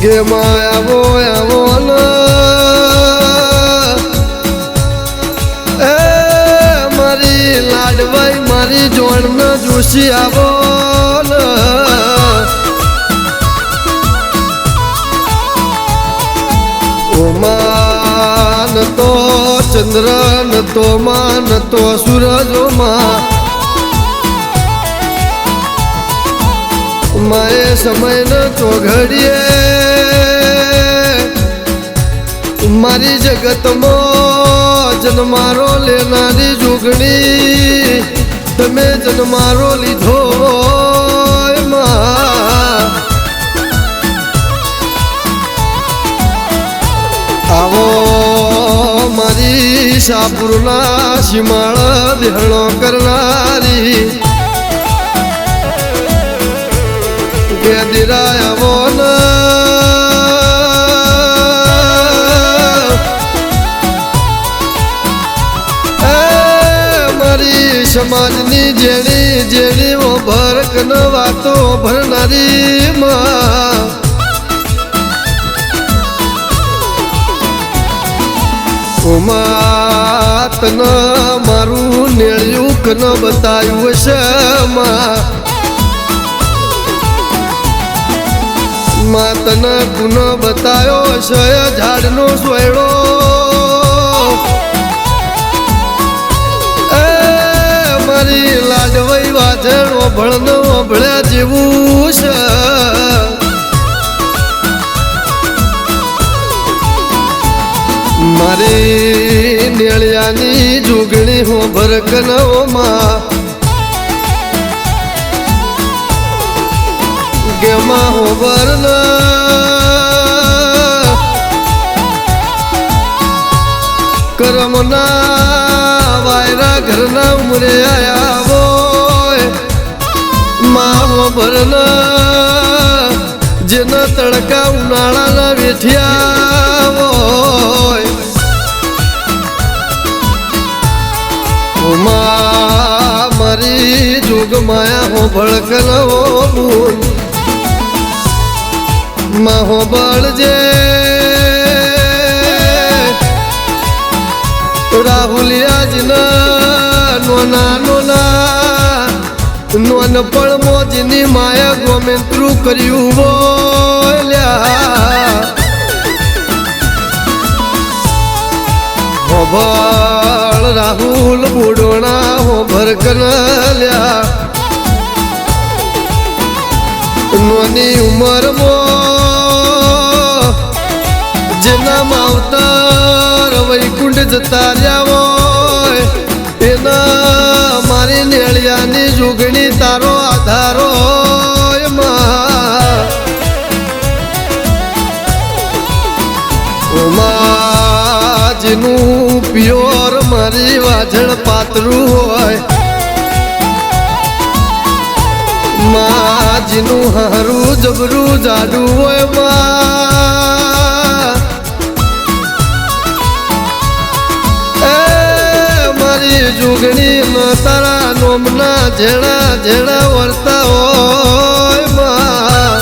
ગેમાં આવો આવો ને એ મારી લાડવાઈ મારી જોણ ન જોશી આવો ને ઓમાં ન તો ચંદ્ર ન તો માં ન તો સૂરજોમાં માએ સમય ન તો ઘડીએ મારી જગતમાં જન્મારો લેનારી જોગણી તમે જન્મારો લીધો આવો મારી સાપુરના સીમાળ દેહણો કરનારી ગેદિરાય આવો ને મારી સમાજની જેણી જેણી ભરક ન વાતો ભરનારી માં તન મારું નેળ્યું કે ન બતાવ્યું છે માં તને ગુણ બતાવ્યો છે ઝાડનો સોયડો એ મારી લાડવાઈ વાજણ ઓભળનો ઓભળ્યા જેવું છે મારી નેળિયાની જોગણી હો ભરકનોમાં ગેમાં હો બરન કરમના વાયરા ઘરના ઉમરે આયા હોય માં હો ભરન જેના તડકા ઉનાળાના વેઠિયા હોય મારી જોગ માયા હો ભળકનો બોલ માં હો બળજે રાહુલિયાજના નોના નોના નોન પણ મોજની માયા ગોમેન્ત્રું કર્યું બોલ્યા હોભળ રાહુલ બુડોણા હો ભરકનલ્યા નોની ઉંમરમાં જેના માવતર વૈકુંઠ જતા રહ્યા હોય એના મારી નેળિયાની જોગણી તારો આધારો જેનું પ્યોર મારી વાજણ પાતળું હોય માં જેનું હારું જબરું જાડું હોય માં એ મારી જોગણી ન તારા નોમના ઝેણા ઝેણા વર્તા હોય માં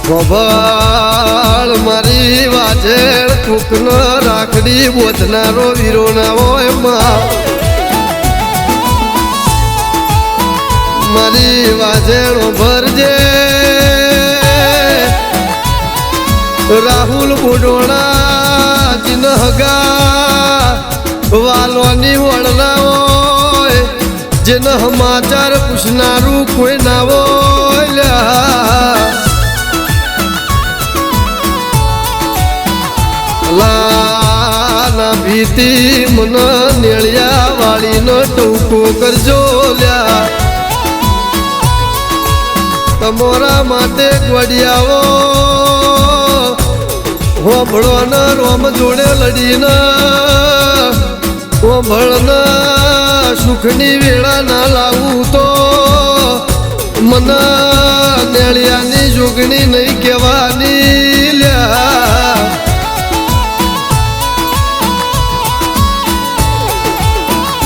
ગોભાળ મારી વાજેળ કુકન રાખડી બોધનારો વીરો ના હોય મારી વાજેળો ભરજે રાહુલ બુડોણા જીનહગા વાલોની વળના હોય જેને સમાચાર પૂછનારું કોઈ ના હોય લાના ભીતી મન નેળિયા વાળીનો ટૂંકો કરજો લ્યા તમારા માટે ગોડિયાઓ હોભળો ન રોમ જોડે લડીને હોભળ ન સુખની વેળા ના લાવું તો મન નેળિયાની જોગણી નહીં કહેવાની લ્યા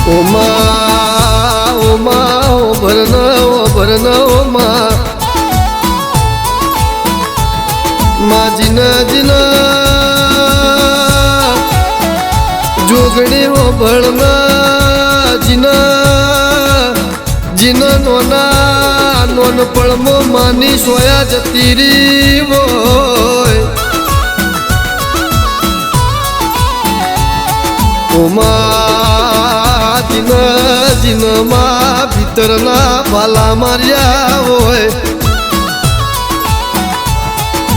ઓમા ઓમા ભરન માં જીન જીન જોગણી હો ભળના જીન જીન નોના નોન પળમો માની સોયા જતી રી હોય ઓમાં જીન જીન માં ભીતરના ભાલા માર્યા હોય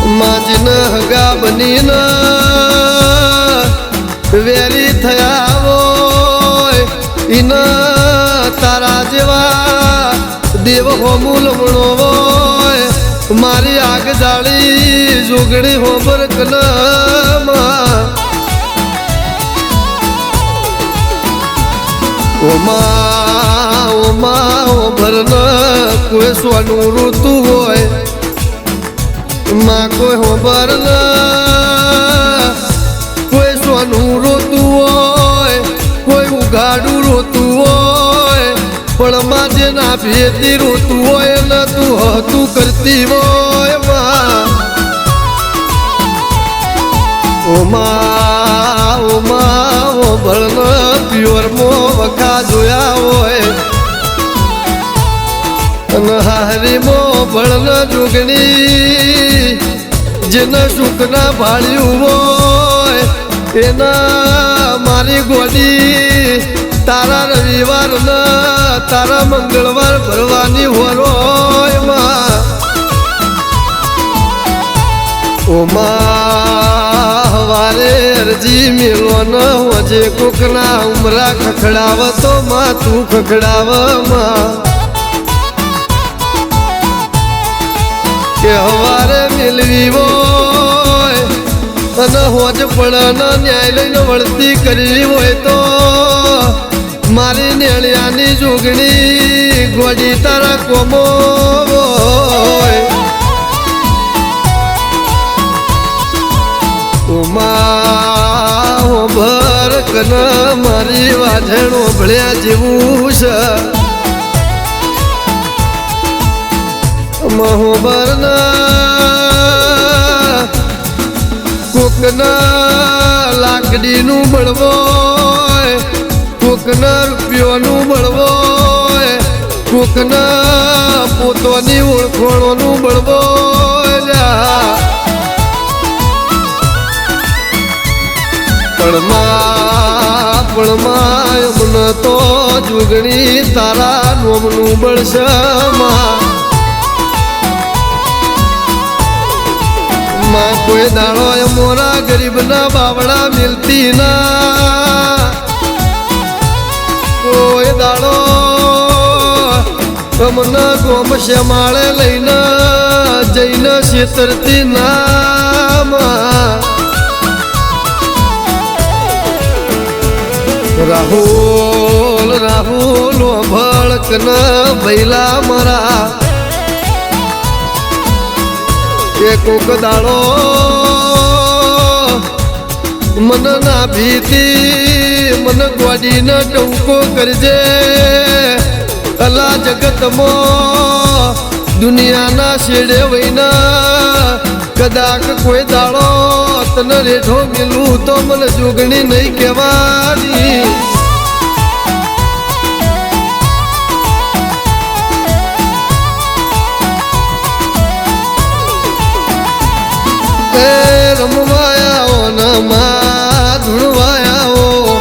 માં જીન હગા બનીને વેરી થયા હોય ઇન તારા જેવા દેવ હોમુલ મણો હોય મારી આગ જાળી જોગણી હોબર કલમાં ઓમાં ઓમાં ભરન કોઈ સોનું ઋતુ હોય માં કોઈ હોબર કોઈ સોનું રોતું હોય કોઈ ઉઘાડું રોતું હોય પણ માં જેના ભેતી રોતું હોય ને તું હતું કરતી હોય માં ઓમાં ઓમાં ઓ ભળન પ્યોર મો વખા જોયા હોય અને હારી મો ભળન જોગણી જેને સુખ ના ભાળ્યું હોય એના મારી ગોડી તારા રવિવાર ને તારા મંગળવાર ભરવાની હોય માં ઓમાં હવારે અરજી મેલો ન હોજે કોકના ઉમરા ખખડાવ તો માં તું ખખડાવ માં કે હવારે મેલવી હોય અને હોજ પણ ન્યાય લઈને વળતી કરવી હોય તો મારી નેળિયાની જોગણી ગોડી તારા કોમો હોય ઓમાં ભર કન મારી વાઢેણો ભળ્યા જેવું છે મહોબરના કોકના લાકડીનું બળવો કોકના રૂપિયોનું બળવો કોકના પોતોની ઓળખોણોનું બળવો પણ મને તો જોગણી તારા નોમનું બળશે માં કોઈ દાડો મોરા ગરીબના બાવડા મિલતી ના કોઈ દાડો મને ગોમ શ્યામાળે લઈને જઈને છેતરતી ના રાહુલ રાહુલ ભળકન ભૈલા મારા કે કોક દાડો મન ના ભીતી મન ગોડીને ટૂંકો કરજે અલા જગતમાં દુનિયાના શેડે વૈના કદાચ કોઈ દાડો તને રેઠો મિલું તો મને જોગણી નહીં કહેવાની રમવાયાઓ ન માં ધૂણવાયાઓ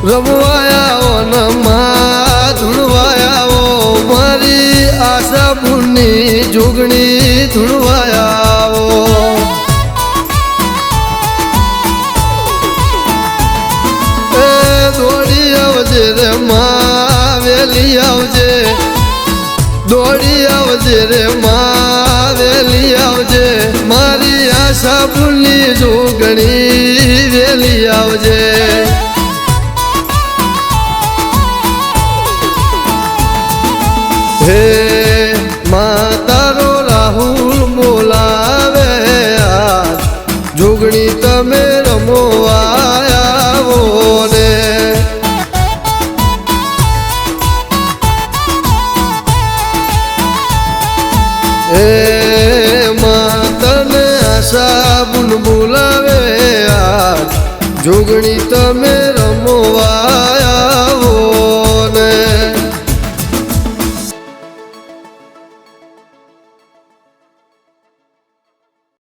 રમવાયાઓ ન માં ધૂણવાયાઓ મારી આશા ભૂની જોગણી ધૂણવાયાઓ દોડી આવજે રે માં વેલી આવજે દોડી આવજે રે માં વેલી આવજે મારી આશા ભૂલી જોગણી વેલી આવજે હે માં તારો રાહુલ બોલાવે જોગણી તમે રમો આવો ને સાબુન બોલાવે આ જોગણી તમે